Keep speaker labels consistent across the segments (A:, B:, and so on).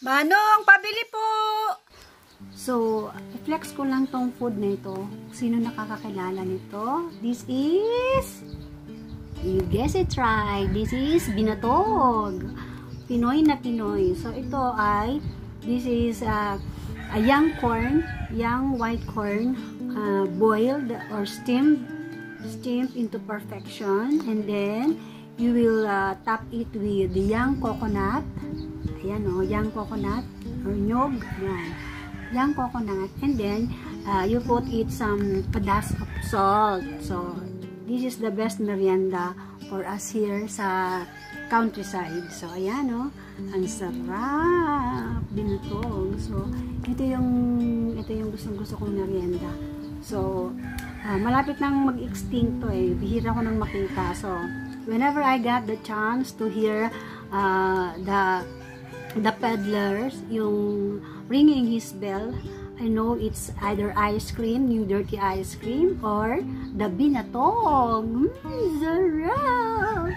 A: Manong, pabili po!
B: So, i-flex ko lang tong food na ito. Sino nakakakilala nito? This is, you guess it right, this is binatog. Pinoy na Pinoy. So, ito ay, this is a young corn, young white corn, boiled or steamed into perfection. And then, you will top it with the young coconut. Ayan o, young coconut or nyog. Ayan. Young coconut. And then, you put it some dash of salt. So, this is the best merienda for us here sa countryside. So, ayan o. Ang sarap. Binatog. So, ito yung gustong-gusto kong merienda. So, malapit nang mag-extinct to eh. Bihira ko nang makita. So, whenever I got the chance to hear the peddlers, yung ringing his bell, I know it's either ice cream, new dirty ice cream, or the binatog. Sarap!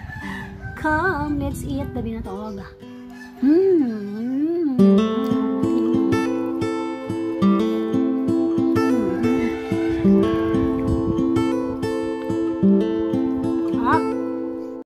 B: Come, let's eat the binatog.